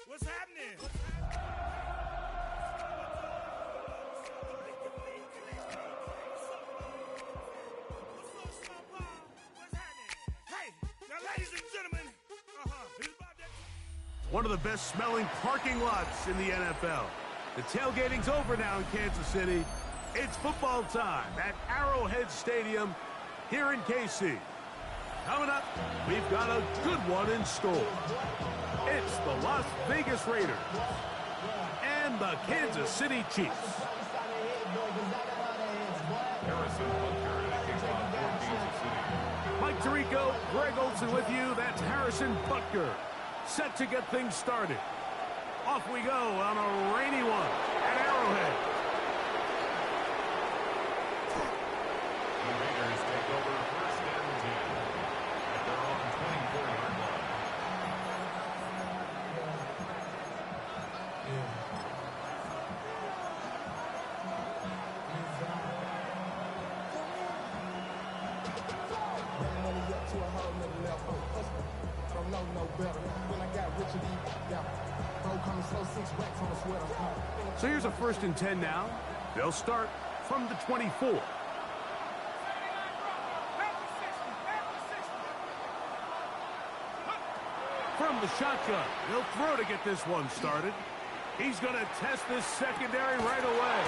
What's happening? Hey, now, ladies and gentlemen, one of the best smelling parking lots in the NFL. The tailgating's over now in Kansas City. It's football time at Arrowhead Stadium here in KC. Coming up, we've got a good one in store. It's the Las Vegas Raiders and the Kansas City Chiefs. Mike Tirico, Greg Olsen with you. That's Harrison Butker. Set to get things started. Off we go on a rainy one at Arrowhead. The Raiders take over first and 10 at their own 24-yard line. So here's a first and 10 now. They'll start from the 24. From the shotgun, he'll throw to get this one started. He's going to test this secondary right away.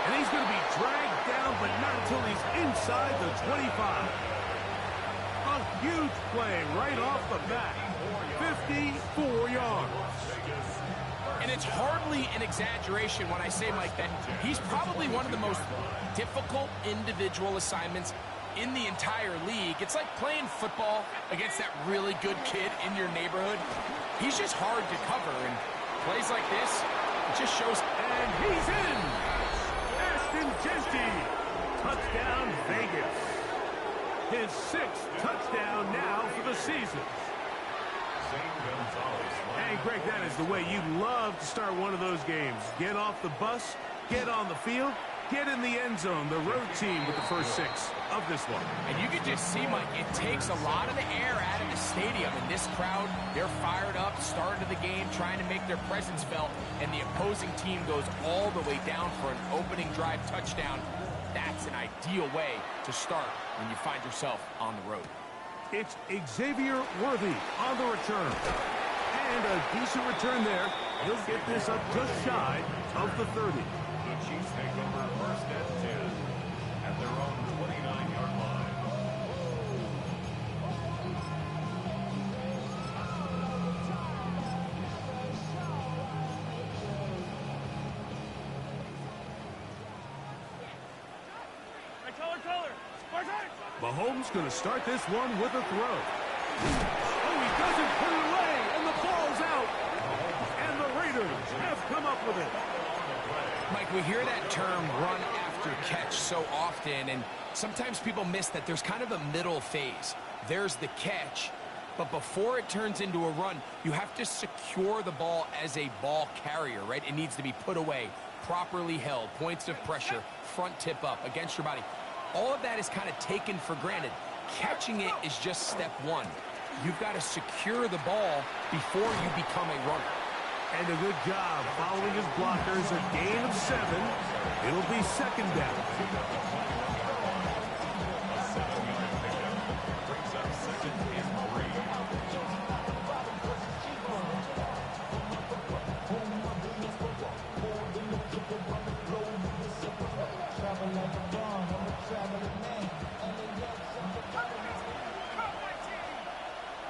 And he's going to be dragged down, but not until he's inside the 25. A huge play right off the bat. 54 yards. And it's hardly an exaggeration when I say, Mike, that he's probably one of the most difficult individual assignments in the entire league. It's like playing football against that really good kid in your neighborhood. He's just hard to cover, and plays like this, it just shows. And he's in! Ashton Jeanty, touchdown Vegas. His 6th touchdown now for the season. Hey, Greg, that is the way you love to start one of those games. Get off the bus, get on the field, get in the end zone. The road team with the first 6 of this one. And you can just see, Mike, it takes a lot of the air out of the stadium. And this crowd, they're fired up, start of the game, trying to make their presence felt. And the opposing team goes all the way down for an opening drive touchdown. That's an ideal way to start when you find yourself on the road. It's Xavier Worthy on the return. And a decent return there. He'll get this up just shy of the 30. The Chiefs take over first and 10 at their own 29-yard line. Mahomes going to start this one with a throw. Oh, he doesn't put it away, and the ball's out. And the Raiders have come up with it. Mike, we hear that term run after catch so often, and sometimes people miss that there's kind of a middle phase. There's the catch, but before it turns into a run, you have to secure the ball as a ball carrier, right? It needs to be put away, properly held, points of pressure, front tip up against your body. All of that is kind of taken for granted. Catching it is just step one. You've got to secure the ball before you become a runner. And a good job following his blockers. A gain of 7. It'll be second down. Brings up second and 3.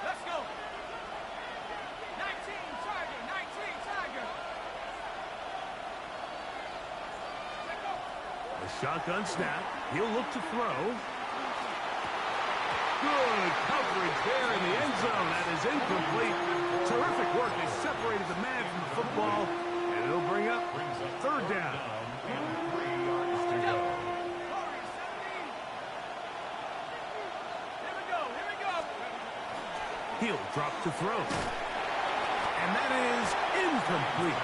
Let's go. 19 Tiger. A shotgun snap. He'll look to throw. Good coverage there in the end zone. That is incomplete. Terrific work. They separated the man from the football, and it'll bring up third down. And 3 yards to go. Here we go. He'll drop to throw. And that is incomplete.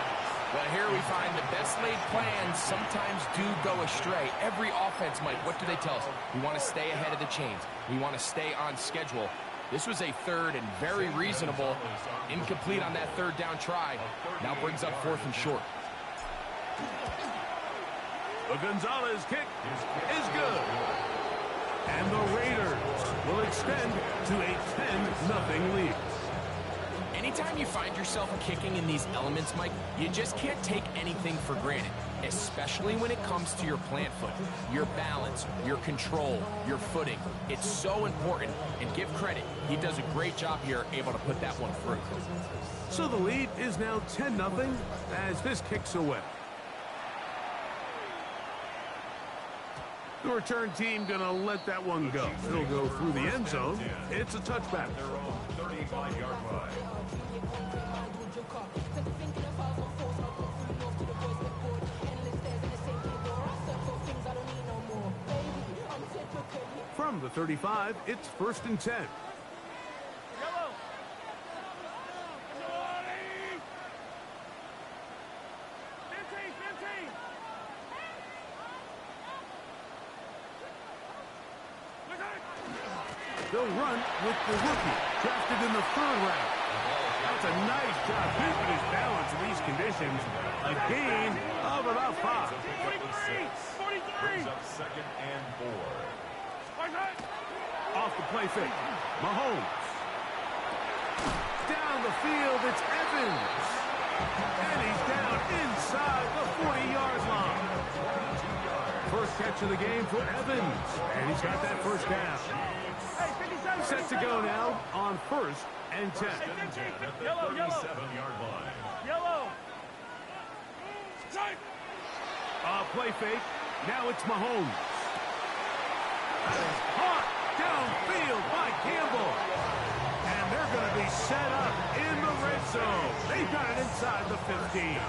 Well, here we find the best laid plans sometimes do go astray. Every offense, Mike, what do they tell us? We want to stay ahead of the chains. We want to stay on schedule. This was a third and very reasonable. Incomplete on that third down try. Now brings up 4th and short. The Gonzalez kick is good. And the Raiders will extend to a 10-0 lead. Anytime you find yourself kicking in these elements, Mike, you just can't take anything for granted, especially when it comes to your plant foot, your balance, your control, your footing. It's so important, and give credit. He does a great job here, able to put that one through. So the lead is now 10-0 as this kicks away. The return team gonna let that one go. It'll go through the end zone. It's a touchback. Their own 35-yard line. From the 35, it's 1st and 10. Yellow. They'll run with the rookie, drafted in the 3rd round. That's a nice job keeping his balance in these conditions. A gain of about 5. 43. Brings up 2nd and 4. Off the play fake, Mahomes. Down the field, it's Evans. And he's down inside the 40-yard line. First catch of the game for Evans. And he's got that first down. Set to go now on 1st and 10. Yellow, yellow. 37-yard line. Yellow. Play fake. Now it's Mahomes. Caught downfield by Campbell. And they're going to be set up in the red zone. They've got it inside the 15.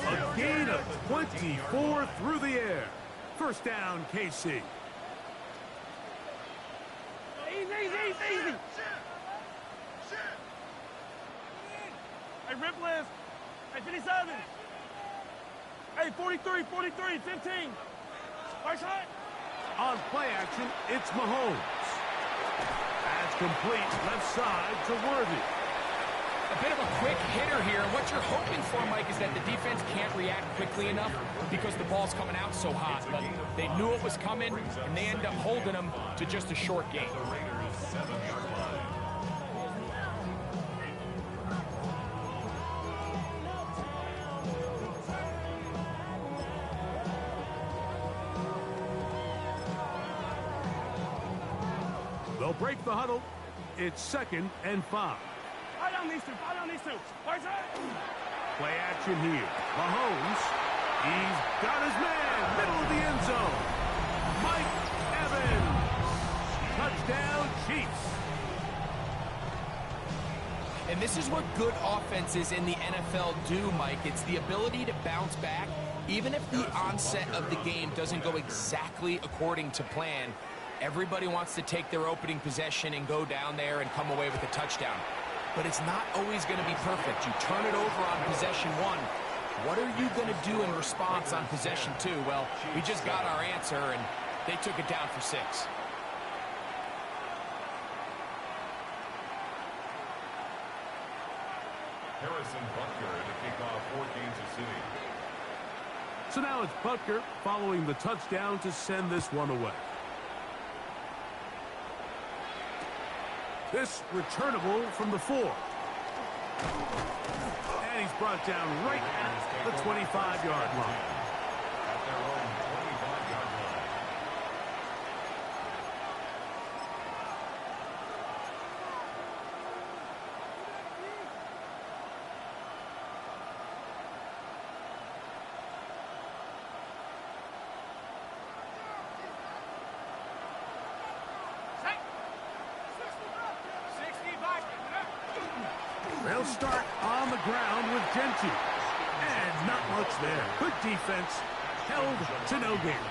A gain of 24 through the air. First down, KC. Easy. Hey, rip list. Hey, 57. Hey, 43, 15. First shot. On play action, it's Mahomes. That's complete left side to Worthy. A bit of a quick hitter here. What you're hoping for, Mike, is that the defense can't react quickly enough because the ball's coming out so hot. But they knew it was coming, and they end up holding them to just a short gain. The Raiders' 7-yard line. They'll break the huddle. It's 2nd and 5. I don't need to. First shot. Play action here. Mahomes. He's got his man. Middle of the end zone. Mike Evans. Touchdown, Chiefs. And this is what good offenses in the NFL do, Mike. It's the ability to bounce back, even if the onset of the game doesn't go exactly according to plan. Everybody wants to take their opening possession and go down there and come away with a touchdown. But it's not always going to be perfect. You turn it over on possession 1. What are you going to do in response on possession 2? Well, we just got our answer, and they took it down for 6. Harrison Butker to kick off for Kansas City. So now it's Butker following the touchdown to send this one away. This returnable from the 4. And he's brought down right at the 25-yard line. At their own 25-yard line. They'll start on the ground with Gentry. And not much there. Good defense. Held to no gain.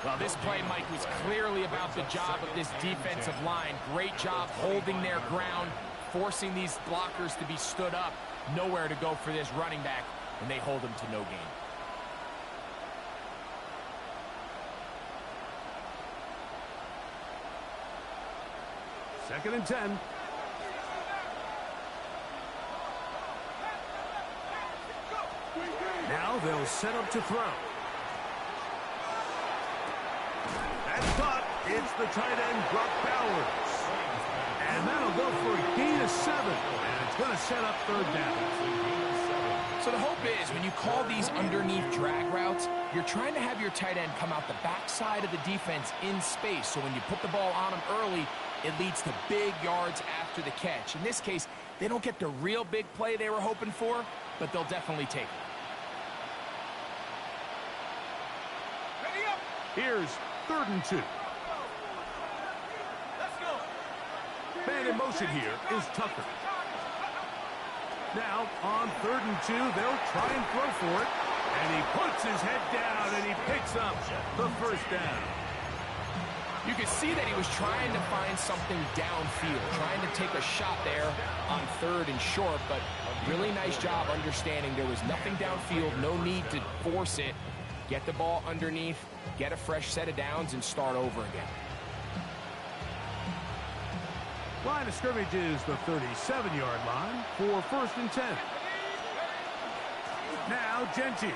Well, this play, Mike, was clearly about the job of this defensive line. Great job holding their ground, forcing these blockers to be stood up. Nowhere to go for this running back, and they hold him to no gain. Second and 10. Now they'll set up to throw. That's caught. It's the tight end, Brock Bowers. And that'll go for a gain of 7. And it's going to set up third down. So the hope is when you call these underneath drag routes, you're trying to have your tight end come out the backside of the defense in space. So when you put the ball on him early, it leads to big yards after the catch. In this case, they don't get the real big play they were hoping for, but they'll definitely take it. Here's 3rd and 2. Let's go. Man in motion here is Tucker. Now, on 3rd and 2, they'll try and throw for it. And he puts his head down, and he picks up the first down. You could see that he was trying to find something downfield, trying to take a shot there on 3rd and short, but a really nice job understanding there was nothing downfield, no need to force it. Get the ball underneath, get a fresh set of downs, and start over again. Line of scrimmage is the 37-yard line for 1st and 10. Now, Genji.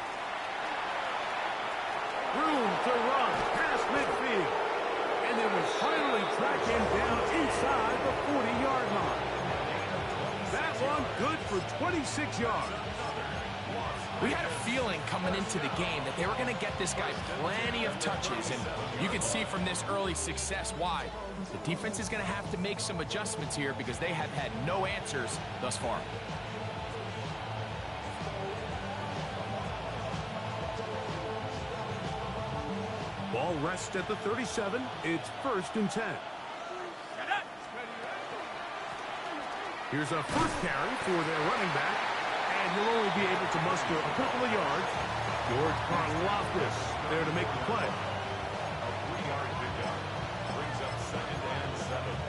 Room to run past midfield. And they will finally track him down inside the 40-yard line. That one good for 26 yards. We had a feeling coming into the game that they were going to get this guy plenty of touches, and you can see from this early success why. The defense is going to have to make some adjustments here because they have had no answers thus far. Ball rests at the 37. It's 1st and 10. Here's a first carry for their running back. And he'll only be able to muster a couple of yards. George Karlaftis there to make the play. A 3-yard pickup brings up 2nd and 7.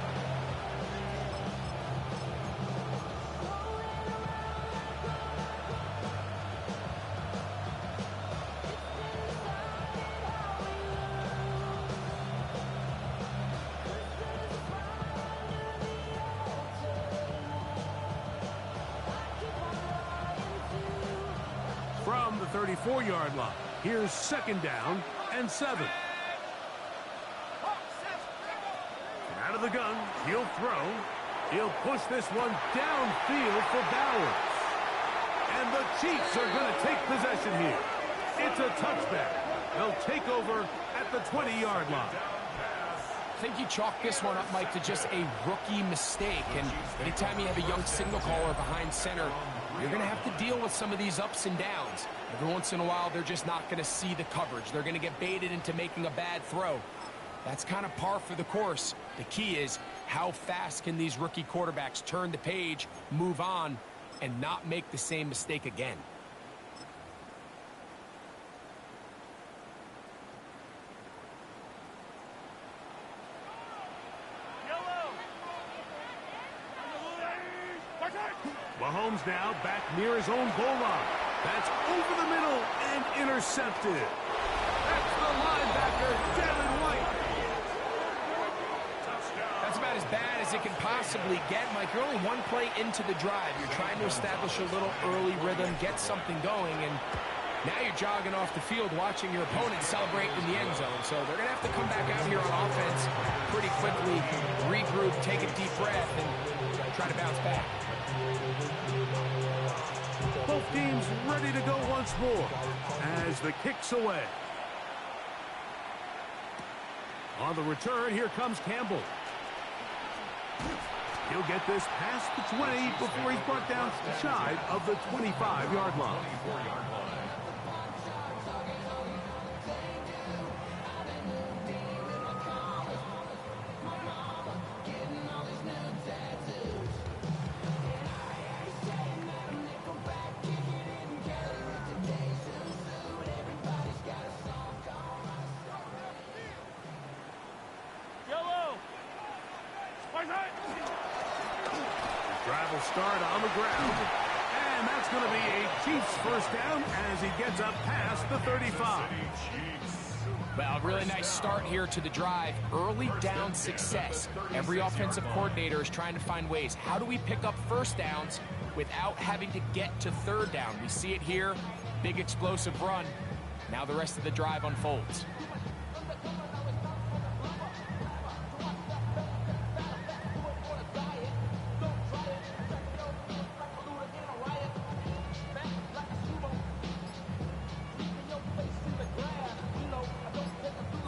From the 34-yard line, here's 2nd down and 7. Out of the gun, he'll throw. He'll push this one downfield for Bowers. And the Chiefs are going to take possession here. It's a touchback. They'll take over at the 20-yard line. I think you chalk this one up, Mike, to just a rookie mistake. And anytime you have a young signal caller behind center, you're going to have to deal with some of these ups and downs. Every once in a while, they're just not going to see the coverage. They're going to get baited into making a bad throw. That's kind of par for the course. The key is how fast can these rookie quarterbacks turn the page, move on, and not make the same mistake again. Mahomes now back near his own goal line. That's over the middle and intercepted. That's the linebacker, Devin White. That's about as bad as it can possibly get, Mike. You're only one play into the drive. You're trying to establish a little early rhythm, get something going, and now you're jogging off the field watching your opponent celebrate in the end zone. So they're going to have to come back out here on offense pretty quickly, regroup, take a deep breath, and try to bounce back. Both teams ready to go once more as the kick's away. On the return, here comes Campbell. He'll get this past the 20 before he's brought down shy of the 25-yard line. Drive will start on the ground. And that's going to be a Chiefs first down as he gets up past the 35. Well, a really nice start here to the drive. Early down success. Every offensive coordinator is trying to find ways. How do we pick up first downs without having to get to third down? We see it here. Big explosive run. Now the rest of the drive unfolds.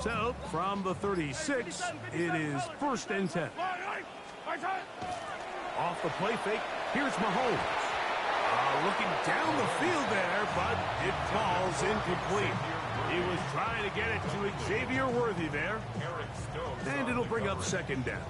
So, from the 36, it is 1st and 10. Off the play fake, here's Mahomes. Looking down the field there, but it falls incomplete. He was trying to get it to Xavier Worthy there. And it'll bring up 2nd down.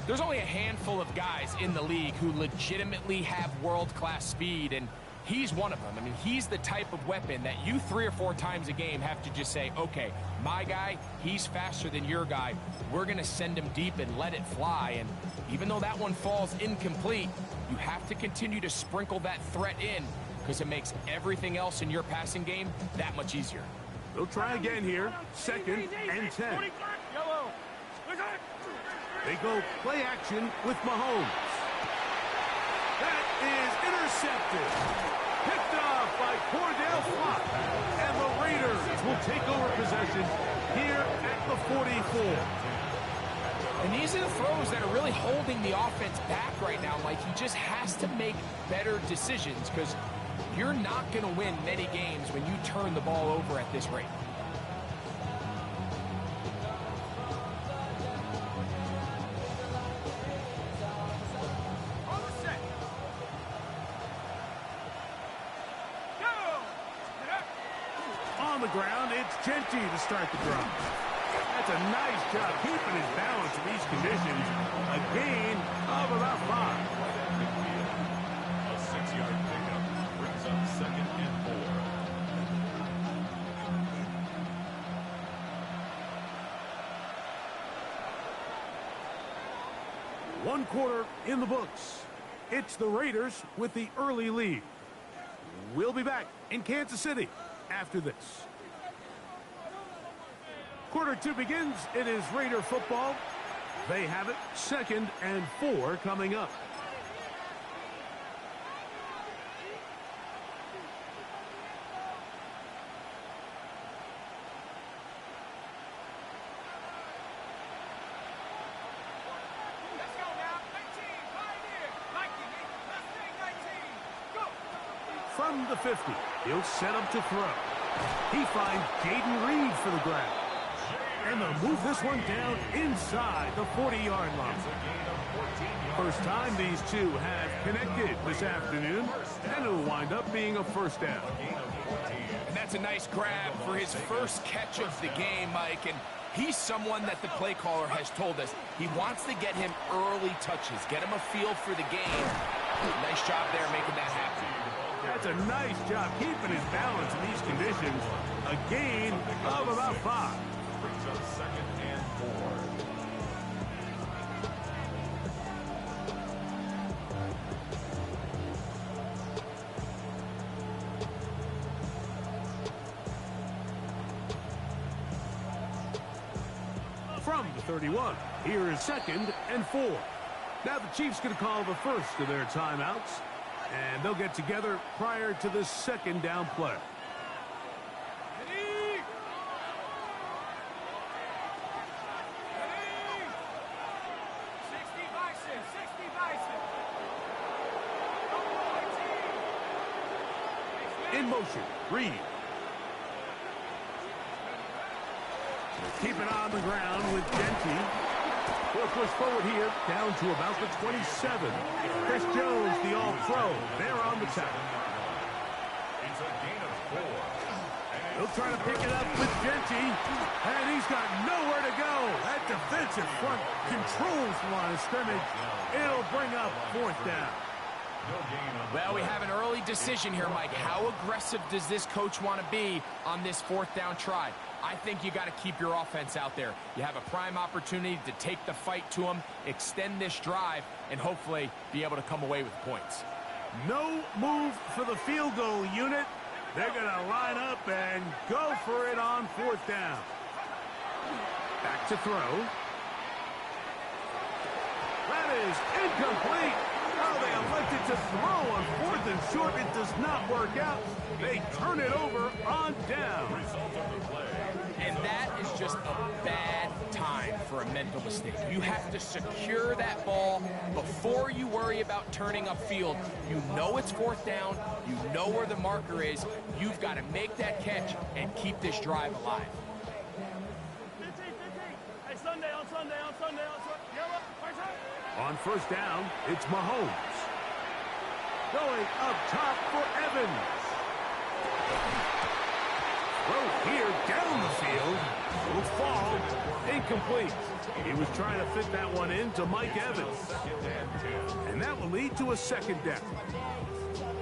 There's only a handful of guys in the league who legitimately have world-class speed, and he's one of them. I mean, he's the type of weapon that you 3 or 4 times a game have to just say, okay, my guy, he's faster than your guy. We're going to send him deep and let it fly. And even though that one falls incomplete, you have to continue to sprinkle that threat in because it makes everything else in your passing game that much easier. They'll try again here. 2nd and 10. They go play action with Mahomes. That is intercepted. Picked off by Cordell Flott. And the Raiders will take over possession here at the 44. And these are the throws that are really holding the offense back right now, Mike. He just has to make better decisions because you're not going to win many games when you turn the ball over at this rate. On the ground, it's Genty to start the drive. That's a nice job keeping his balance in these conditions. A gain of about 5. A 6-yard pickup brings up 2nd and 4. One quarter in the books. It's the Raiders with the early lead. We'll be back in Kansas City after this. Quarter 2 begins. It is Raider football. They have it 2nd and 4 coming up. Let's go now. 19, pioneer. 19, go. From the 50, he'll set up to throw. He finds Jaden Reed for the grab. And they'll move this one down inside the 40-yard line. First time these two have connected this afternoon, and it'll wind up being a 1st down. And that's a nice grab for his first catch of the game, Mike. And he's someone that the play caller has told us he wants to get him early touches, get him a feel for the game. Nice job there making that happen. That's a nice job keeping his balance in these conditions. A gain of about 5. Brings up 2nd and 4. From the 31, here is 2nd and 4. Now the Chiefs going to call the first of their timeouts, and they'll get together prior to the 2nd down play. In motion, Reed. Keep it on the ground with Genty. We'll push forward here, down to about the 27. Chris Jones, the all-pro, there on the tackle. It's a gain of 4. He'll try to pick it up with Genty, and he's got nowhere to go. That defensive front controls the line of scrimmage. It'll bring up 4th down. Well, we have an early decision here, Mike. How aggressive does this coach want to be on this 4th down try? I think you got to keep your offense out there. You have a prime opportunity to take the fight to them, extend this drive, and hopefully be able to come away with points. No move for the field goal unit, They're going to line up and go for it on 4th down. Back to throw. That is incomplete. Oh, they elected to throw on 4th and short. It does not work out. They turn it over on down. And that is just a bad time for a mental mistake. You have to secure that ball before you worry about turning upfield. You know it's 4th down. You know where the marker is. You've got to make that catch and keep this drive alive. 15. Hey, Sunday. On 1st down, it's Mahomes. Going up top for Evans. Throw here down the field. Will fall. Incomplete. He was trying to fit that one into Mike Evans. And that will lead to a 2nd down.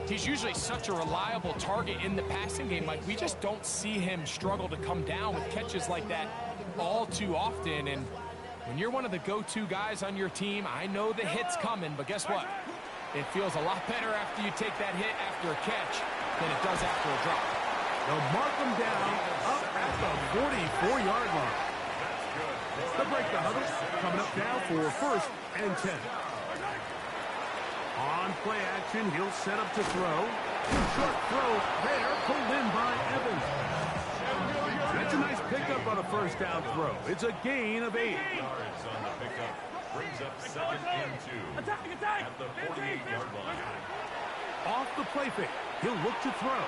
He's usually such a reliable target in the passing game. Like, we just don't see him struggle to come down with catches like that all too often. And when you're one of the go-to guys on your team, I know the hit's coming, but guess what? It feels a lot better after you take that hit after a catch than it does after a drop. They'll mark them down up at the 44-yard line. They'll break the huddle. Coming up now for 1st and 10. On play action, he'll set up to throw. Short throw there, pulled in by Evans. That's a nice pickup on a 1st down throw. It's a gain of 8. Yards on the pickup. Brings up 2nd and 2. Attack! At the 48-yard line. Off the play fake, he'll look to throw.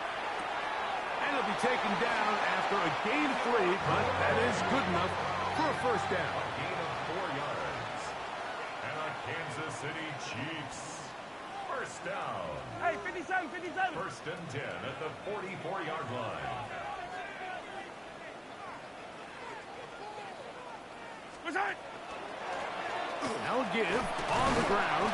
And he'll be taken down after a gain of 3, but that is good enough for a 1st down. A gain of 4 yards. And a Kansas City Chiefs 1st down. Hey, 57. 1st and 10 at the 44-yard line. Now give on the ground.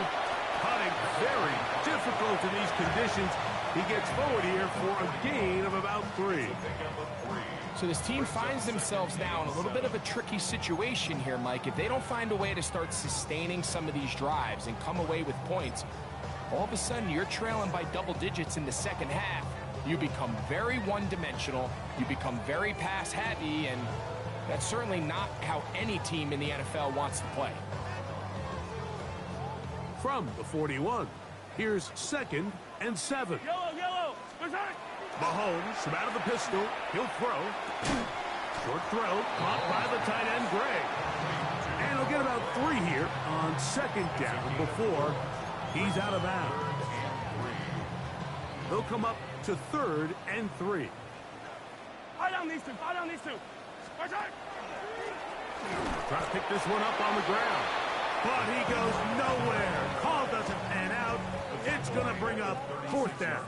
Putting very difficult in these conditions. He gets forward here for a gain of about 3. So this team finds themselves now in a little bit of a tricky situation here, Mike. If they don't find a way to start sustaining some of these drives and come away with points, all of a sudden you're trailing by double digits in the 2nd half. You become very one-dimensional. You become very pass-heavy, and that's certainly not how any team in the NFL wants to play. From the 41, here's 2nd and 7. Yellow. Mahomes from out of the pistol. He'll throw. Short throw caught by the tight end, Gray. And he'll get about 3 here on 2nd down before he's out of bounds. They'll come up to 3rd and 3. Fire down these two. Try to pick this one up on the ground. But he goes nowhere. Call doesn't pan out. It's going to bring up 4th down.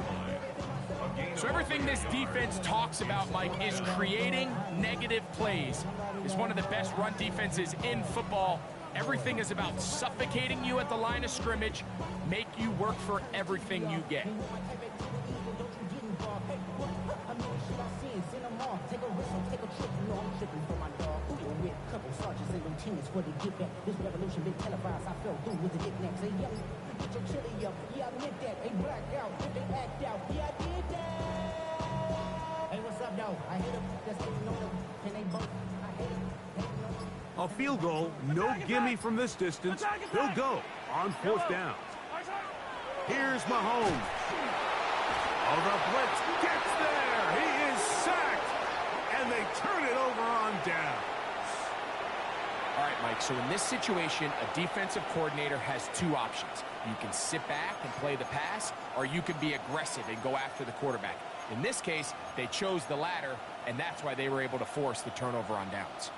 So everything this defense talks about, Mike, is creating negative plays. It's one of the best run defenses in football. Everything is about suffocating you at the line of scrimmage, make you work for everything you get. A field goal, no gimme from this distance. He'll go on 4th down. Here's Mahomes. Oh, the blitz gets there. He is sacked. And they turn it over on down. All right, Mike, so in this situation, a defensive coordinator has 2 options. You can sit back and play the pass, or you can be aggressive and go after the quarterback. In this case, they chose the latter, and that's why they were able to force the turnover on downs.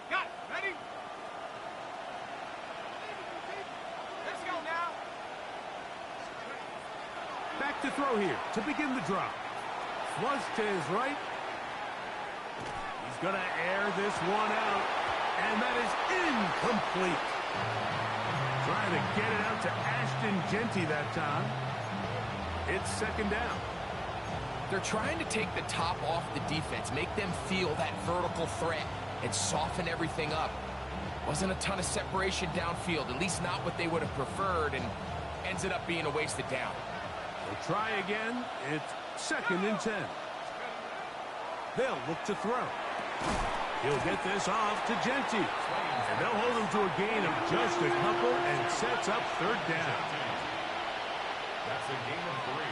Got it. Ready? Let's go now. Back to throw here to begin the drive. Flush to his right. He's going to air this one out. And that is incomplete. Trying to get it out to Ashton Genty that time. It's 2nd down. They're trying to take the top off the defense, make them feel that vertical threat, and soften everything up. Wasn't a ton of separation downfield, at least not what they would have preferred, and ends up being a wasted down. They'll try again. It's 2nd and 10. They'll look to throw. He'll get this off to Genty. And they'll hold him to a gain of just a couple and sets up 3rd down. That's a gain of 3.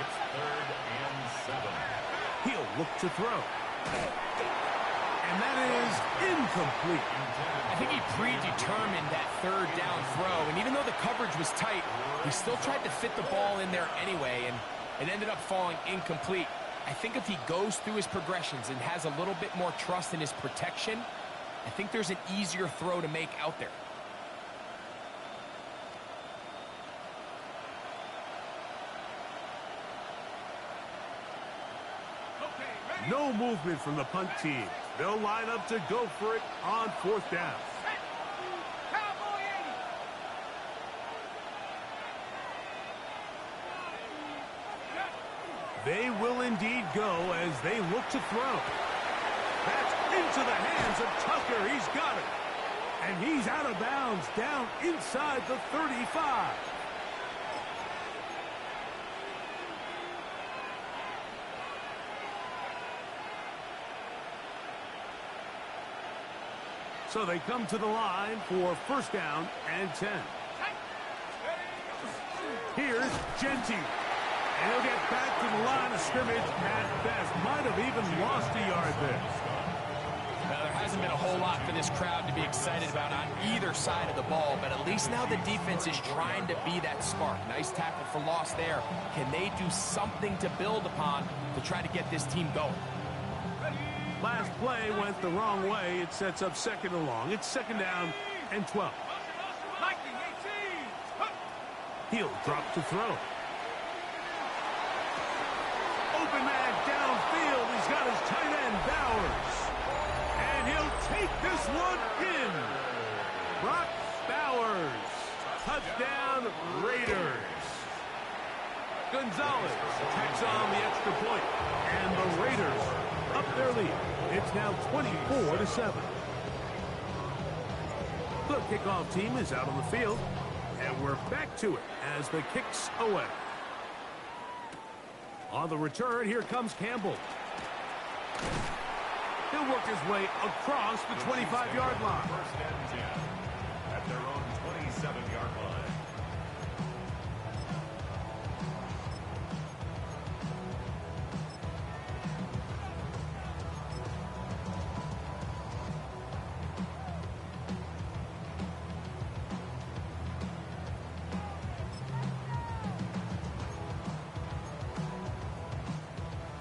It's 3rd and 7. He'll look to throw. And that is incomplete. I think he predetermined that 3rd down throw, and even though the coverage was tight, he still tried to fit the ball in there anyway, and it ended up falling incomplete. I think if he goes through his progressions and has a little bit more trust in his protection, I think there's an easier throw to make out there. No movement from the punt team. They'll line up to go for it on 4th down. Cowboy 80. They will indeed go as they look to throw. That's into the hands of Tucker. He's got it. And he's out of bounds down inside the 35. So they come to the line for 1st down and 10. Here's Genty. And he'll get back to the line of scrimmage at best. Might have even lost a yard there. Now, there hasn't been a whole lot for this crowd to be excited about on either side of the ball, but at least now the defense is trying to be that spark. Nice tackle for loss there. Can they do something to build upon to try to get this team going? Last play went the wrong way. It sets up 2nd and long. It's 2nd down and 12. He'll drop to throw. Open man downfield. He's got his tight end, Bowers. And he'll take this one in. Brock Bowers. Touchdown, Raiders. Gonzalez tacks on the extra point. And the Raiders up their lead. It's now 24-7. The kickoff team is out on the field, and we're back to it as the kick's away. On the return, here comes Campbell. He'll work his way across the 25-yard line. 1st and 10 at their own 27-yard line.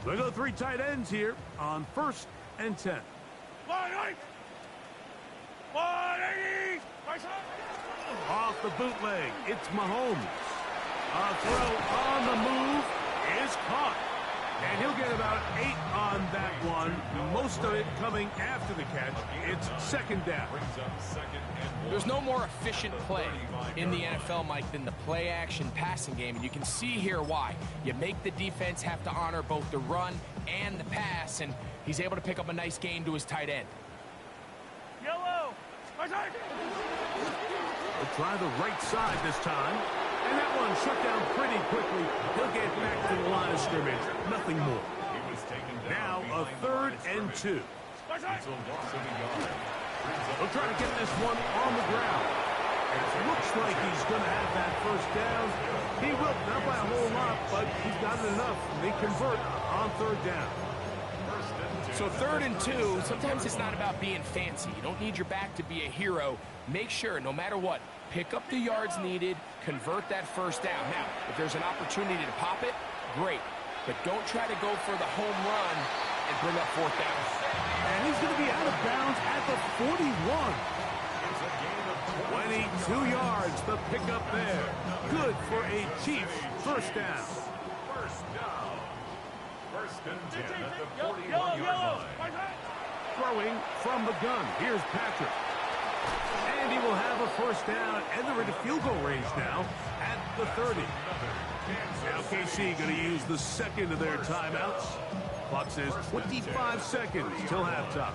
They go 3 tight ends here on 1st and 10. 180. 180. Off the bootleg, it's Mahomes. A throw on the move is caught. And he'll get about 8 on that one. Most of it coming after the catch. It's 2nd down. Brings up 2nd and 1. There's no more efficient play in the NFL, Mike, than the play-action passing game, and you can see here why. You make the defense have to honor both the run and the pass, and he's able to pick up a nice gain to his tight end. Yellow. They'll try the right side this time. And that one shut down pretty quickly. He'll get back to the line of scrimmage. Nothing more. He was taken Now down a 3rd and 2. It's a loss of a yard. They'll try to get this one on the ground. It looks like he's going to have that 1st down. He will, not by a whole lot, but he's got it enough. They convert on 3rd down. So 3rd and 2, sometimes it's not about being fancy. You don't need your back to be a hero. Make sure, no matter what, pick up the yards needed, convert that 1st down. Now, if there's an opportunity to pop it, great. But don't try to go for the home run and bring up 4th down. And he's going to be out of bounds at the 41. 22 yards, the pickup there. Good for a Chiefs 1st down. 1st and 10 at the 41-yard line. Throwing from the gun. Here's Patrick. And he will have a 1st down, and they're into field goal range now at the 30. Now KC going to use the 2nd of their timeouts. Clock says 25 seconds till halftime.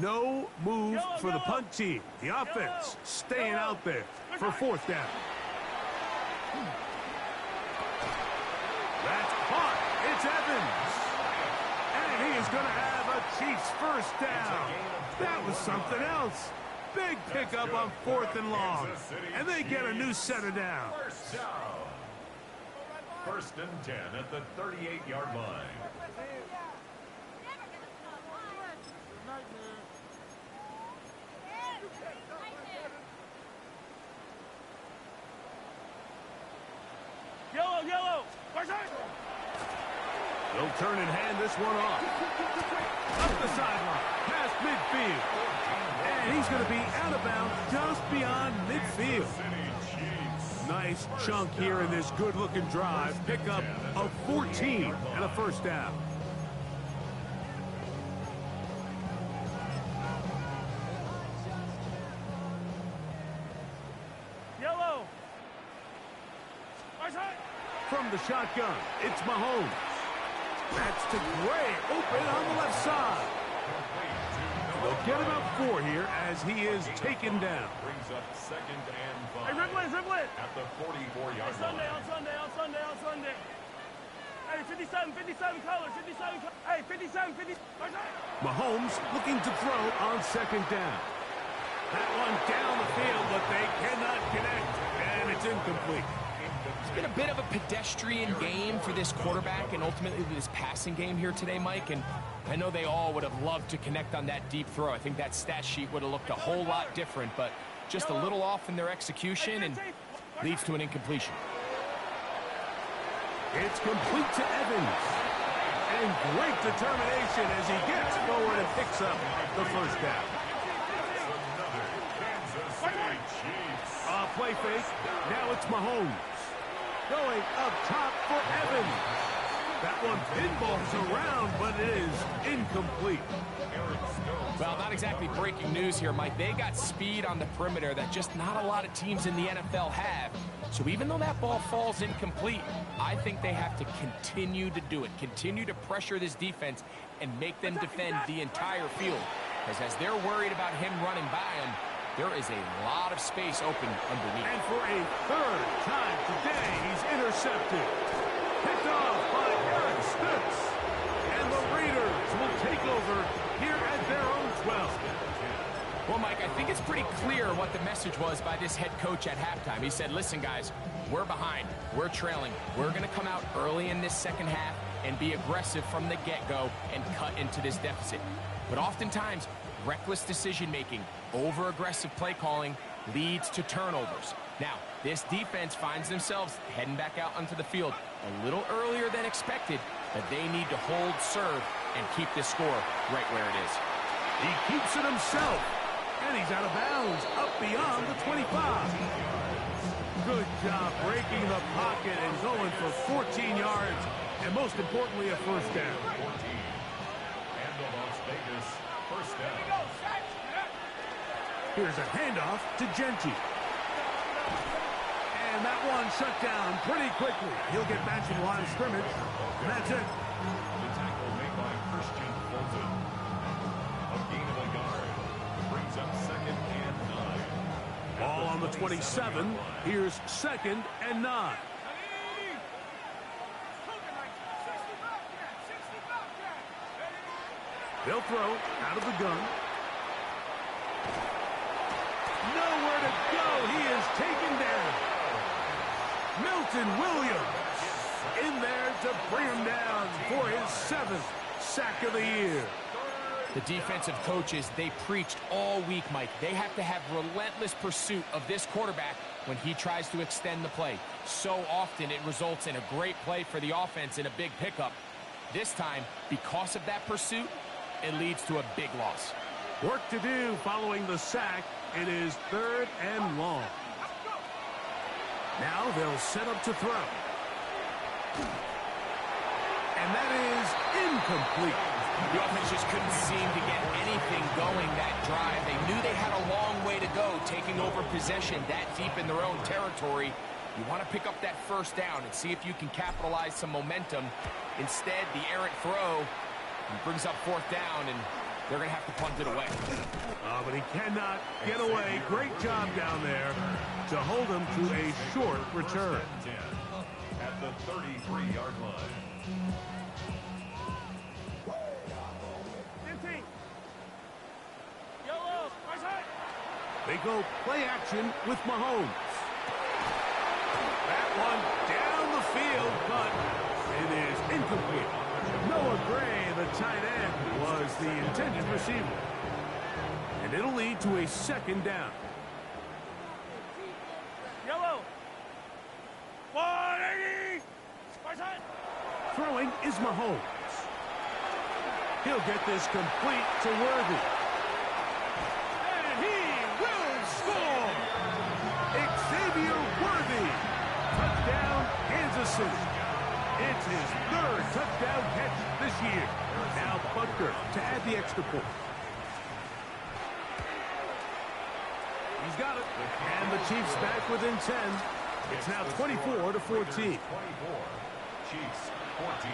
No moves for the punt team. The offense staying out there for fourth down. That's caught. It's Evans. And he is going to have a Chiefs first down. That was something else. Big pickup on 4th and long. And they get a new set of downs. First down. 1st and 10 at the 38-yard line. Yellow. They'll turn and hand this one off. Up the sideline, past midfield. And he's going to be out of bounds just beyond midfield. Nice chunk here in this good-looking drive. Pickup of 14 and a first down. Yellow. From the shotgun, it's Mahomes. That's to Gray, open on the left side. They'll get about 4 here as he is taken down. Brings up 2nd and 5. Hey, dribble it. At the 44-yard line. On Sunday. Hey, 57 colors. Hey, 57. Mahomes looking to throw on 2nd down. That one down the field, but they cannot connect, and it's incomplete. It's been a bit of a pedestrian game for this quarterback and ultimately this passing game here today, Mike. And I know they all would have loved to connect on that deep throw. I think that stat sheet would have looked a whole lot different, but just a little off in their execution and leads to an incompletion. It's complete to Evans. And great determination as he gets forward and picks up the first down. Play fake. Now it's Mahomes. Going up top for Evans. That one pinballs around, but it is incomplete. Well, not exactly breaking news here, Mike. They got speed on the perimeter that just not a lot of teams in the NFL have. So even though that ball falls incomplete, I think they have to continue to do it. Continue to pressure this defense and make them defend the entire field. Because as they're worried about him running by them, there is a lot of space open underneath. And for a 3rd time today, he's intercepted. Picked off by Eric Stutz. And the Raiders will take over here at their own 12. Well, Mike, I think it's pretty clear what the message was by this head coach at halftime. He said, listen, guys, we're behind. We're trailing. We're going to come out early in this second half and be aggressive from the get-go and cut into this deficit. But oftentimes, reckless decision-making, over-aggressive play calling leads to turnovers. Now, this defense finds themselves heading back out onto the field a little earlier than expected, but they need to hold serve and keep this score right where it is. He keeps it himself, and he's out of bounds, up beyond the 25. Good job breaking the pocket and going for 14 yards, and most importantly, a first down. 14. And the Las Vegas first down. Here's a handoff to Genty. And that one shut down pretty quickly. He'll get back to the line of scrimmage, and that's it. The tackle made by Christian Fulton. A gain of a yard. Brings up 2nd and 9. Ball on the 27. Here's 2nd and 9. They'll throw out of the gun. Nowhere to go. He is taken down. Milton Williams in there to bring him down for his 7th sack of the year. The defensive coaches, they preached all week, Mike. They have to have relentless pursuit of this quarterback when he tries to extend the play. So often it results in a great play for the offense and a big pickup. This time, because of that pursuit, it leads to a big loss. Work to do following the sack. It is 3rd and long. Now they'll set up to throw. And that is incomplete. The offense just couldn't seem to get anything going that drive. They knew they had a long way to go, taking over possession that deep in their own territory. You want to pick up that first down and see if you can capitalize some momentum. Instead, the errant throw brings up 4th down, and they're going to have to punt it away. But he cannot get away. Great job down there to hold him to a short return. At the 33-yard line. Yellow, right side. They go play action with Mahomes. That one down the field, but it is incomplete. Noah Gray, the tight end, was the intended receiver. And it'll lead to a second down. Yellow. 180. Right side. Throwing is Mahomes. He'll get this complete to Worthy. And he will score! Xavier Worthy. Touchdown, Kansas City. It's his third touchdown catch this year. Now Butker to add the extra point. He's got it. And the Chiefs back within 10. It's now 24-14. 24. Chiefs 14.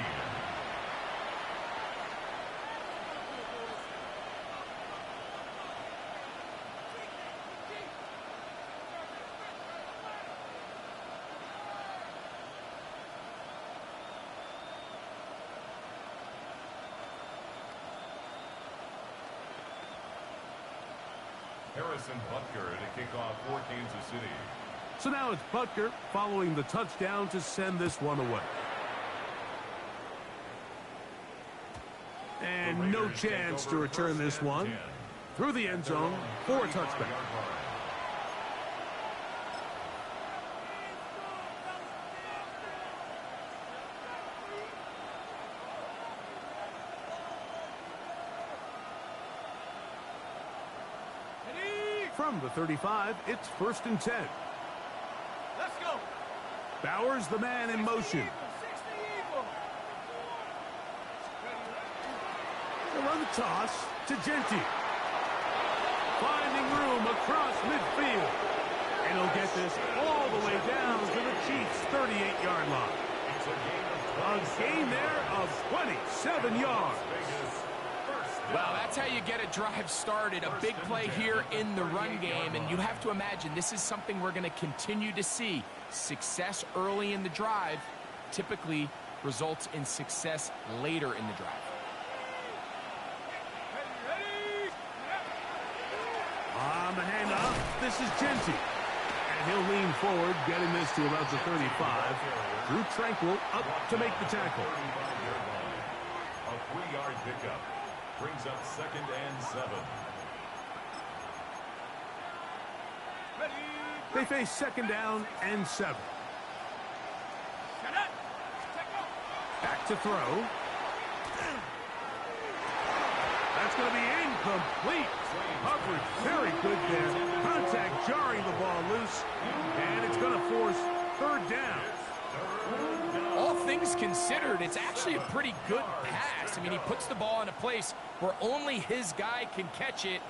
Harrison Butker to kick off for Kansas City. So now it's Butker following the touchdown to send this one away. And no chance to return this one. Through the end zone for a touchback. From the 35, it's 1st and 10. Let's go. Bowers, the man in motion. 60 Eagle. They run the toss to Genty. Finding room across midfield. And he'll get this all the way down to the Chiefs' 38-yard line. A gain there of 27 yards. Well, that's how you get a drive started. A big play here in the run game, and you have to imagine this is something we're going to continue to see. Success early in the drive typically results in success later in the drive. On the handoff, this is Genty. And he'll lean forward, getting this to about the 35. Drew Tranquil up to make the tackle. A 3-yard pickup. Brings up 2nd and 7. They face 2nd down and 7. Back to throw. That's going to be incomplete. Coverage very good there. Contact jarring the ball loose. And it's going to force 3rd down. All things considered, it's actually a pretty good pass. I mean, he puts the ball in a place where only his guy can catch it.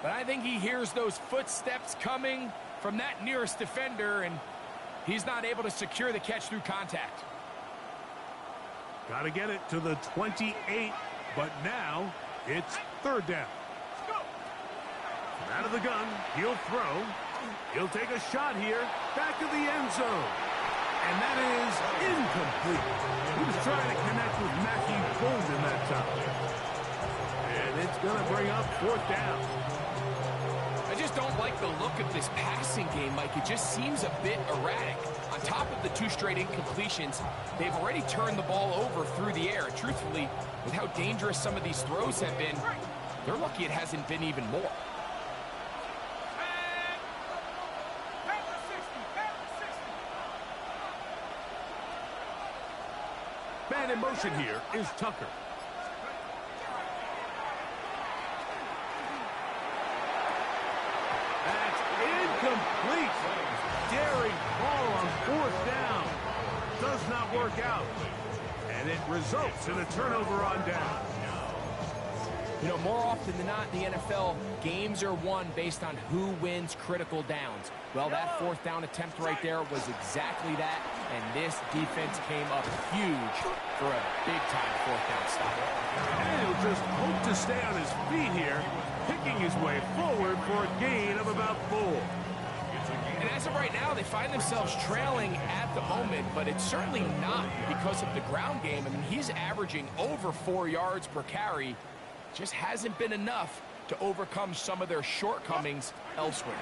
But I think he hears those footsteps coming from that nearest defender, and he's not able to secure the catch through contact. Got to get it to the 28, but now it's 3rd down. Out of the gun, he'll throw. He'll take a shot here, back of the end zone. And that is incomplete. He was trying to connect with Matthew Golden that time. And it's going to bring up 4th down. I just don't like the look of this passing game, Mike. It just seems a bit erratic. On top of the 2 straight incompletions, they've already turned the ball over through the air. And truthfully, with how dangerous some of these throws have been, they're lucky it hasn't been even more. Man in motion here is Tucker. That's incomplete. Daring ball on 4th down. Does not work out. And it results in a turnover on down. You know, more often than not in the NFL, games are won based on who wins critical downs. Well, that fourth down attempt right there was exactly that, and this defense came up huge for a big-time fourth down stop. And he'll just hope to stay on his feet here, picking his way forward for a gain of about 4. And as of right now, they find themselves trailing at the moment, but it's certainly not because of the ground game. I mean, he's averaging over 4 yards per carry. Just hasn't been enough to overcome some of their shortcomings elsewhere.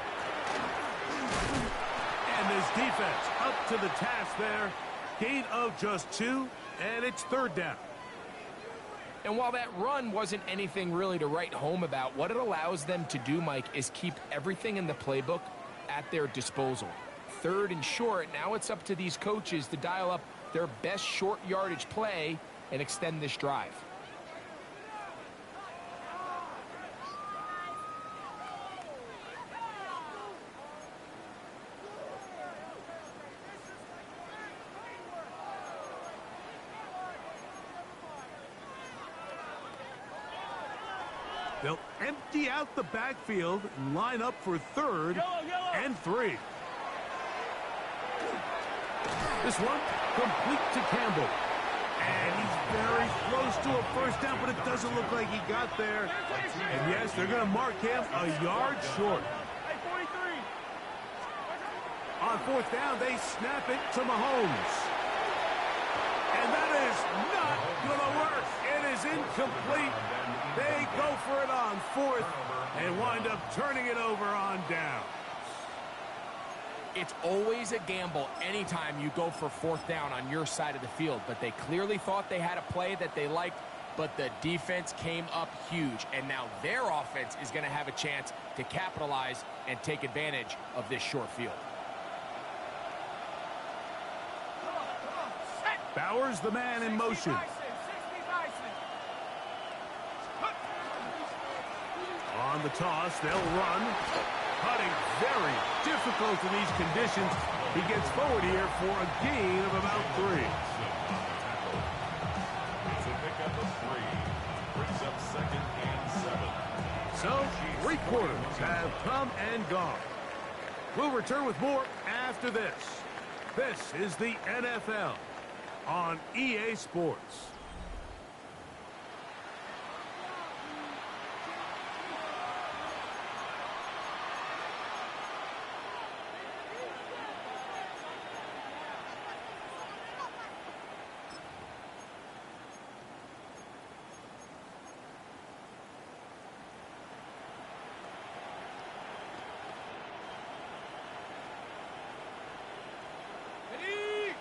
And this defense up to the task there. Gain of just 2, and it's 3rd down. And while that run wasn't anything really to write home about, what it allows them to do, Mike, is keep everything in the playbook at their disposal. 3rd and short, now it's up to these coaches to dial up their best short yardage play and extend this drive. They'll empty out the backfield and line up for 3rd and 3. This one complete to Campbell. And he's very close to a first down, but it doesn't look like he got there. And yes, they're going to mark him a yard short. On 4th down, they snap it to Mahomes. And that is not going to work. It is incomplete. They go for it on 4th and wind up turning it over on down. It's always a gamble anytime you go for 4th down on your side of the field, but they clearly thought they had a play that they liked, but the defense came up huge, and now their offense is going to have a chance to capitalize and take advantage of this short field. Bowers, the man in motion. On the toss, they'll run. Cutting very difficult in these conditions. He gets forward here for a gain of about 3. It's a pickup of 3. Brings up 2nd and 7. So, 3 quarters have come and gone. We'll return with more after this. This is the NFL on EA Sports.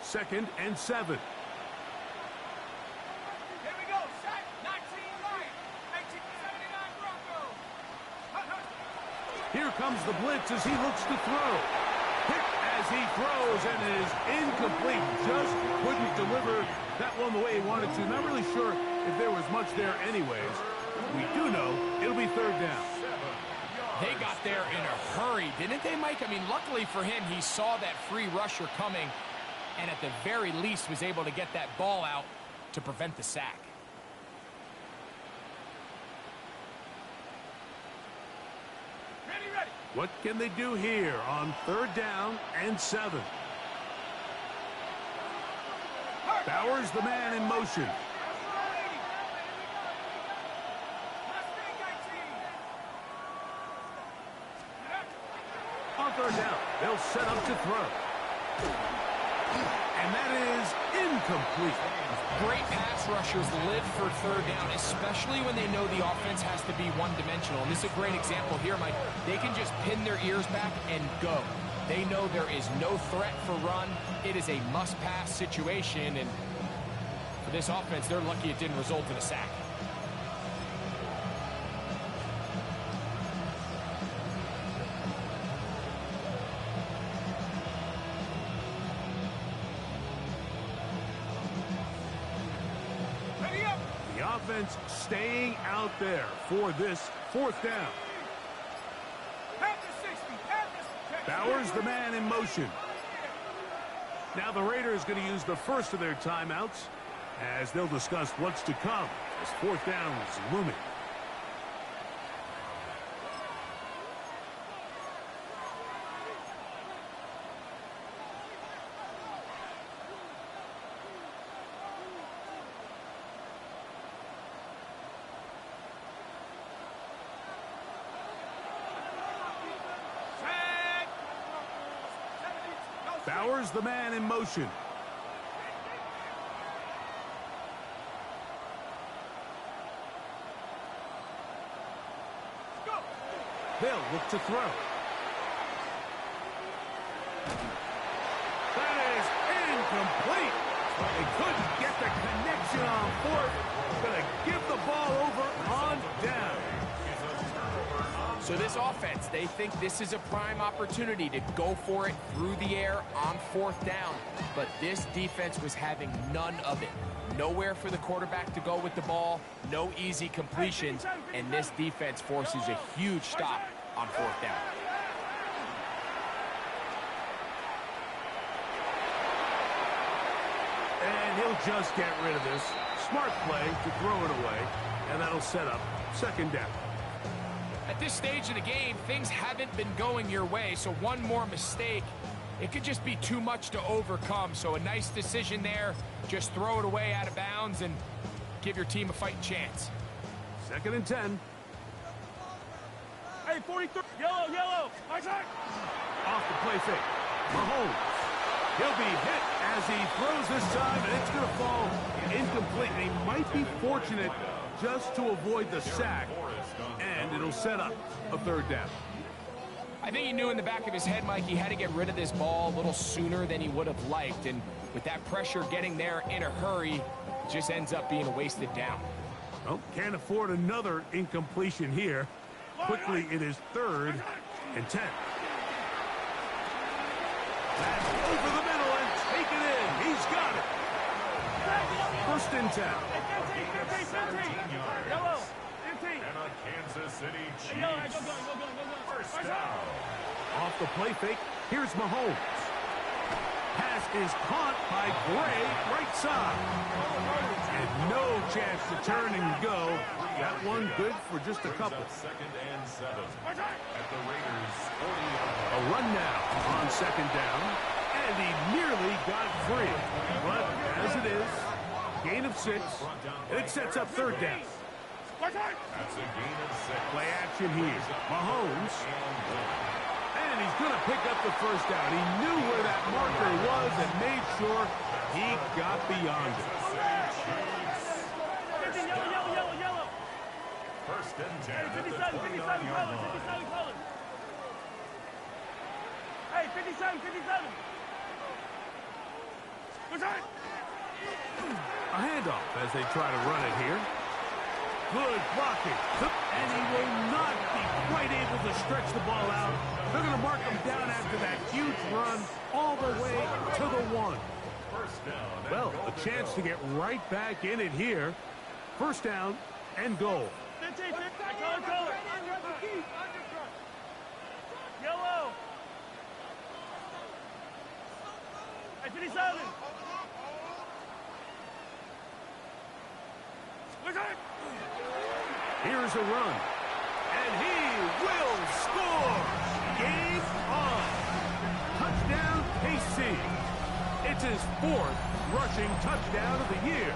Second and 7. Here we go. Set. 19 right. 1979 Broncos. Here comes the blitz as he looks to throw. Hit as he throws and is incomplete. Just couldn't deliver that one the way he wanted to. Not really sure if there was much there anyways. We do know it'll be 3rd down. They got there in a hurry, didn't they, Mike? I mean, luckily for him, he saw that free rusher coming, and at the very least was able to get that ball out to prevent the sack. Ready. What can they do here on 3rd down and 7? Bowers, the man in motion. On 3rd down, they'll set up to throw. And that is incomplete. Great pass rushers live for 3rd down, especially when they know the offense has to be one-dimensional. And this is a great example here, Mike. They can just pin their ears back and go. They know there is no threat for run. It is a must-pass situation, and for this offense, they're lucky it didn't result in a sack. Offense staying out there for this 4th down. Bowers, the man in motion. Now the Raiders going to use the first of their timeouts as they'll discuss what's to come as 4th down is looming. Powers the man in motion. They'll look to throw. That is incomplete. They couldn't get the connection on fourth. Gonna give the ball over on down. So this offense, they think this is a prime opportunity to go for it through the air on fourth down. But this defense was having none of it. Nowhere for the quarterback to go with the ball, no easy completions, and this defense forces a huge stop on fourth down. And he'll just get rid of this. Smart play to throw it away, and that'll set up second down. At this stage of the game, things haven't been going your way, so one more mistake, it could just be too much to overcome. So a nice decision there. Just throw it away out of bounds and give your team a fighting chance. Second and 10. Hey, 43. Yellow. My side. Off the play fake. Mahomes. He'll be hit as he throws this time, and it's going to fall incomplete. And he might be fortunate just to avoid the sack, and it'll set up a third down. I think he knew in the back of his head, Mike, he had to get rid of this ball a little sooner than he would have liked. And with that pressure getting there in a hurry, it just ends up being a wasted down. Well, can't afford another incompletion here. Quickly, it is third and 10. That's over the middle and taken in. He's got it. First and 10. 15. Yellow. 15. And a Kansas City Chiefs. Go. First down. Off the play fake, here's Mahomes. Pass is caught by Gray, right side. And no chance to turn and go. That one good for just a couple. Second and 7. At the Raiders' 40-yard A run now on second down. And he nearly got free. But as it is, gain of 6. And it sets up third down. That's a gain of 6. Play action here. Mahomes. And he's going to pick up the first down. He knew where that marker was and made sure he got beyond it. Yellow. First and 10 at the 57 29-yard line. colors. Hey, 57. A handoff as they try to run it here. Good blocking. And he will not be quite able to stretch the ball out. They're going to mark him down after that huge run all the way to the 1. First down. Well, a chance to get right back in it here. First down and goal. 15. Color. Yellow. Hey, 57. Here's a run. And he will score. Game on. Touchdown, KC. It's his 4th rushing touchdown of the year.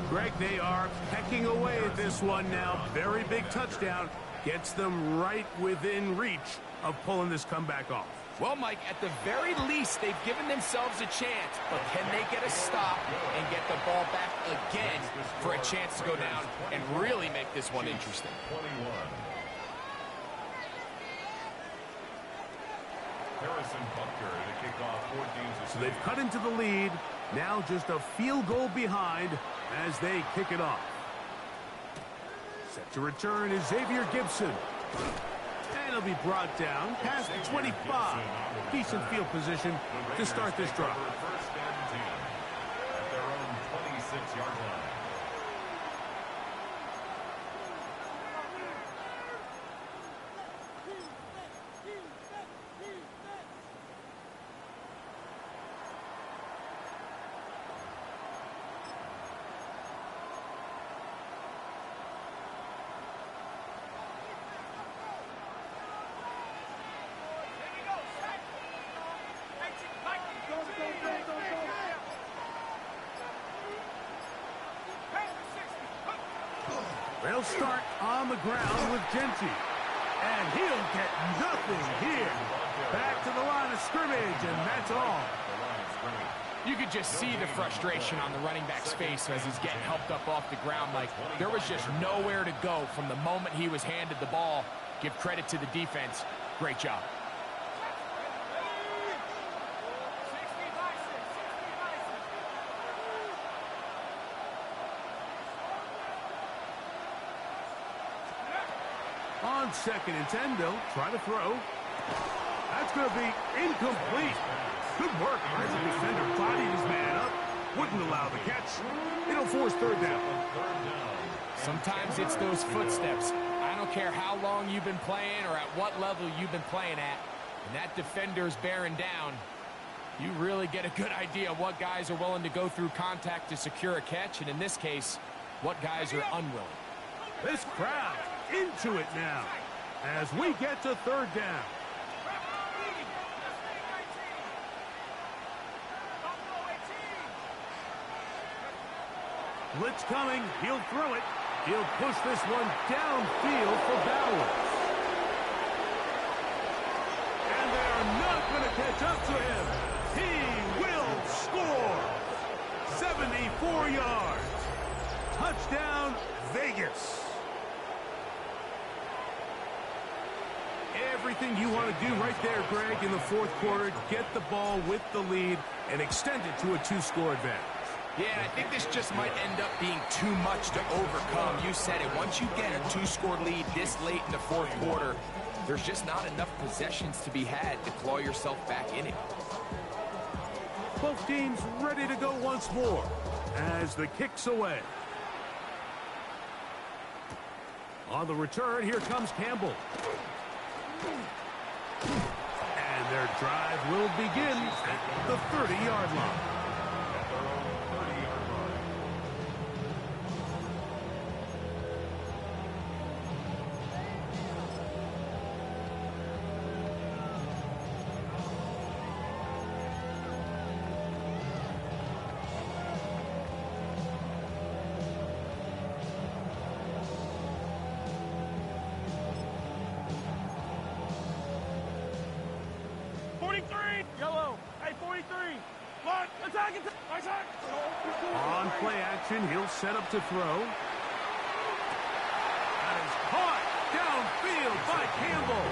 Greg, they are pecking away at this one now. Very big touchdown. Gets them right within reach of pulling this comeback off. Well, Mike, at the very least, they've given themselves a chance, but can they get a stop and get the ball back again for a chance to go down and really make this one interesting? 21. Harrison Butker to kick off 14. So they've cut into the lead. Now just a field goal behind as they kick it off. Set to return is Xavier Gibson. And he'll be brought down past the 25. Decent field position to start this drive. First and 10 at their own 26-yard line. They'll start on the ground with Genty. And he'll get nothing here. Back to the line of scrimmage, and that's all. You could just see the frustration on the running back's face as he's getting helped up off the ground. Like there was just nowhere to go from the moment he was handed the ball. Give credit to the defense. Great job. On 2nd and 10, they'll try to throw. That's going to be incomplete. Good work by the defender. Bodied his man up. Wouldn't allow the catch. It'll force 3rd down. Sometimes it's those footsteps. I don't care how long you've been playing or at what level you've been playing at. And that defender's bearing down. You really get a good idea of what guys are willing to go through contact to secure a catch. And in this case, what guys are unwilling. This crowd into it now as we get to 3rd down. Blitz coming. He'll throw it. He'll push this one downfield for Bowers. And they are not going to catch up to him. He will score. 74 yards. Touchdown, Vegas. Everything you want to do right there, Greg, in the 4th quarter. Get the ball with the lead and extend it to a 2-score advantage. Yeah, and I think this just might end up being too much to overcome. You said it. Once you get a 2-score lead this late in the 4th quarter, there's just not enough possessions to be had to claw yourself back in it. Both teams ready to go once more as the kick's away. On the return, here comes Campbell. And their drive will begin at the 30-yard line. Yellow. Hey, 43. What? Attack it. Attack. On play action, he'll set up to throw. That is caught downfield by Campbell.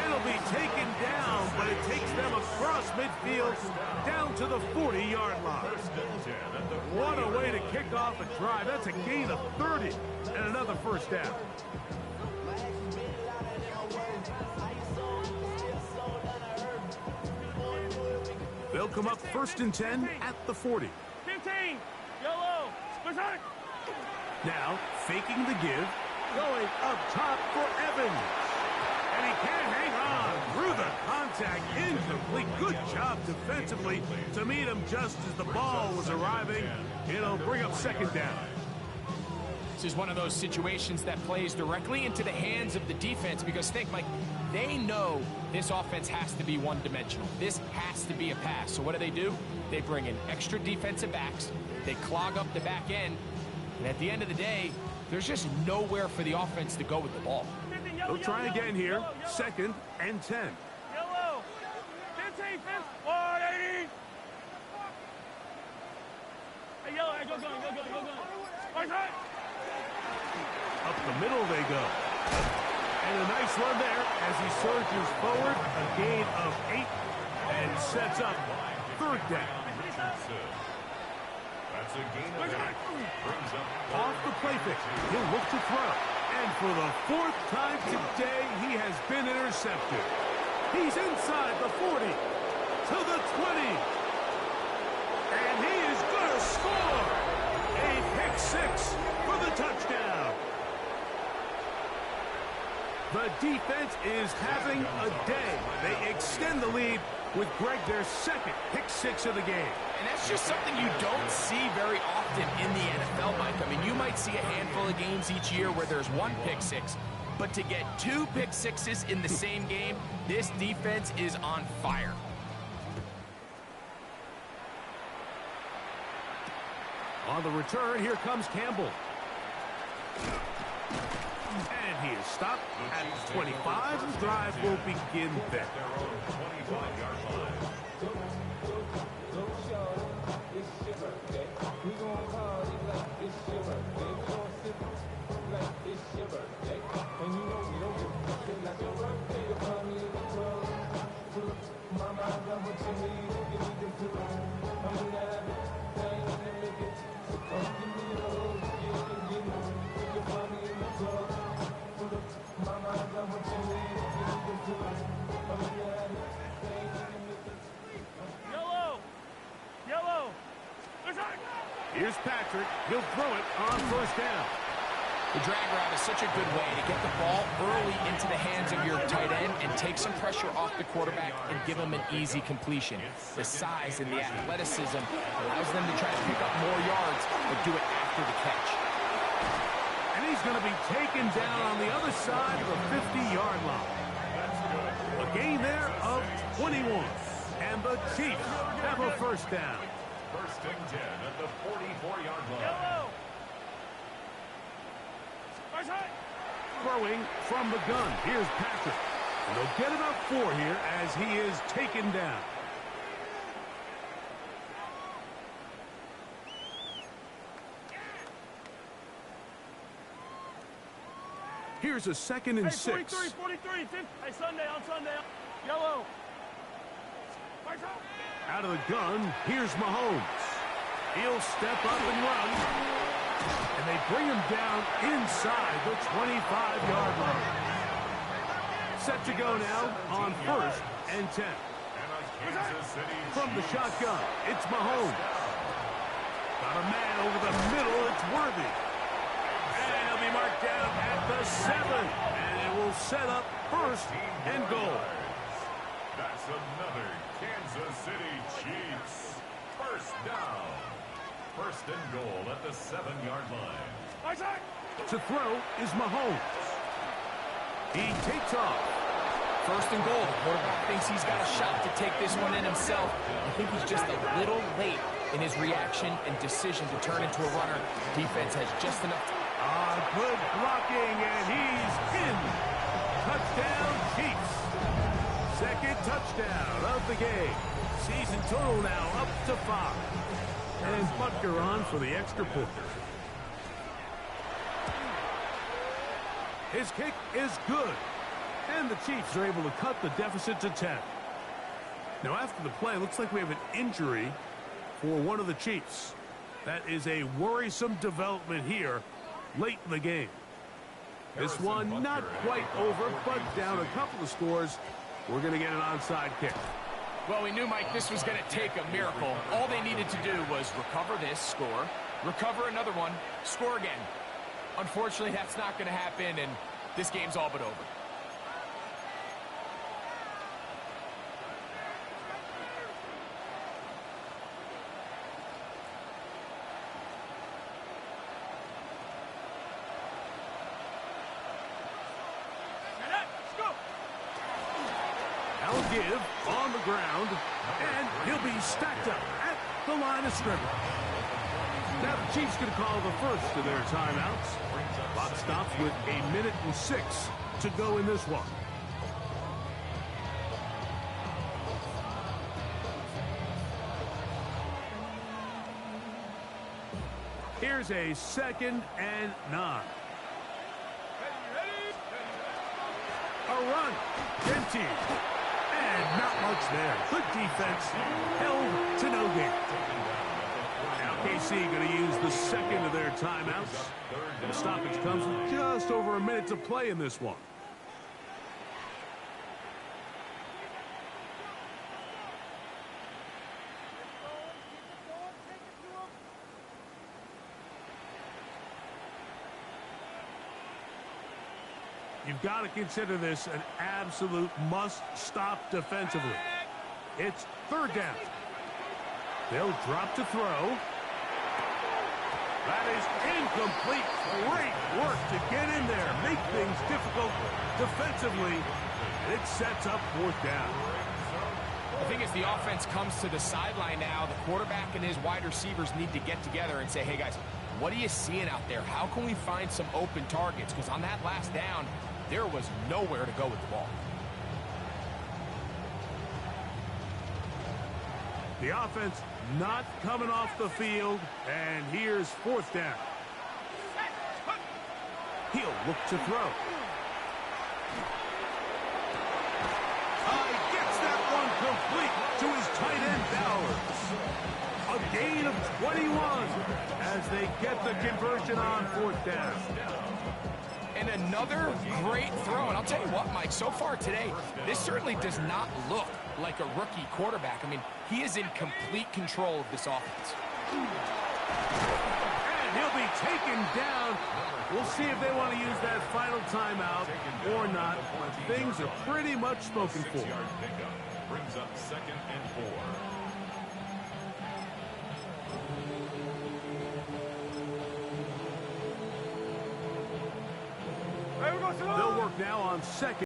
It'll be taken down, but it takes them across midfield down to the 40-yard line. What a way to kick off a drive. That's a gain of 30 and another 1st down. They'll come up 1st and 10 at the 40. 15. Yellow. Attack. Now, faking the give, going up top for Evans. And he can't hang on through the contact. Incomplete. Good job defensively to meet him just as the ball was arriving. It'll bring up 2nd down. This is one of those situations that plays directly into the hands of the defense because think, Mike, they know this offense has to be one-dimensional. This has to be a pass. So what do? They bring in extra defensive backs. They clog up the back end. And at the end of the day, there's just nowhere for the offense to go with the ball. They'll try again here. 2nd and 10. Yellow. 15. 180. Hey, yellow. Hey, go. Attack. Up the middle they go. And a nice run there as he surges forward. A gain of 8 and sets up 3rd down. That's a gain of 8. Off the play fix. He'll look to throw. And for the 4th time today, he has been intercepted. He's inside the 40 to the 20. And he is going to score. A pick 6 for the touchdown. The defense is having a day. They extend the lead with Greg their 2nd pick 6 of the game. And that's just something you don't see very often in the NFL, Mike. I mean, you might see a handful of games each year where there's 1 pick 6. But to get 2 pick 6s in the same game, this defense is on fire. On the return, here comes Campbell. And he is stopped at the 25. The drive will begin there. Their own 25-yard line. Yellow. Here's Patrick. He'll throw it on first down. The drag route is such a good way to get the ball early into the hands of your tight end and take some pressure off the quarterback and give him an easy completion. The size and the athleticism allows them to try to pick up more yards, but do it after the catch. And he's going to be taken down on the other side of the 50-yard line. A gain there of 21. And the Chiefs have a first down. First and 10 at the 44-yard line. Yellow. Throwing from the gun. Here's Patrick. And they'll get about 4 here as he is taken down. Here's a 2nd and 6. 43, 43, 50. Hey, on Sunday. Yellow. Out of the gun, here's Mahomes. He'll step up and run. And they bring him down inside the 25-yard line. Set to go now on 1st and 10. From the shotgun, it's Mahomes. Got a man over the middle, it's Worthy. And he'll be marked down at the 7. And it will set up 1st and goal. That's another Kansas City Chiefs. First down. 1st and goal at the 7-yard line. To throw is Mahomes. He takes off. 1st and goal. The quarterback thinks he's got a shot to take this one in himself. I think he's just a little late in his reaction and decision to turn into a runner. Defense has just enough time. Good blocking, and he's in. Touchdown, Chiefs. 2nd touchdown of the game. Season total now up to 5. And Butker on for the extra point. His kick is good. And the Chiefs are able to cut the deficit to 10. Now after the play, looks like we have an injury for one of the Chiefs. That is a worrisome development here late in the game. This one not quite over, but down a couple of scores. We're going to get an onside kick. Well, we knew, Mike, this was going to take a miracle. All they needed to do was recover this, score, recover another one, score again. Unfortunately, that's not going to happen, and this game's all but over. Now give on the ground, and he'll be stacked up at the line of scrimmage. Now the Chiefs going to call the first of their timeouts. Clock stops with 1:06 to go in this one. Here's a 2nd and 9. A run. Empty. And not much there. Good defense. Held to no gain. Now KC going to use the 2nd of their timeouts. The stoppage comes with just over a minute to play in this one. You've got to consider this an absolute must-stop defensively. It's 3rd down. They'll drop to throw. That is incomplete. Great work to get in there, make things difficult defensively. And it sets up 4th down. I think as the offense comes to the sideline now, the quarterback and his wide receivers need to get together and say, hey, guys, What are you seeing out there? How can we find some open targets? Because on that last down, there was nowhere to go with the ball. The offense not coming off the field, and here's 4th down. He'll look to throw. Gets that one complete to his tight end, Bowers. A gain of 21 as they get the conversion on 4th down. And another great throw. And I'll tell you what, Mike, so far today, this certainly does not look like a rookie quarterback. I mean, he is in complete control of this offense. And he'll be taken down. We'll see if they want to use that final timeout or not. But things are pretty much spoken for. 6-yard pickup brings up 2nd and 4. They'll work now on 2nd.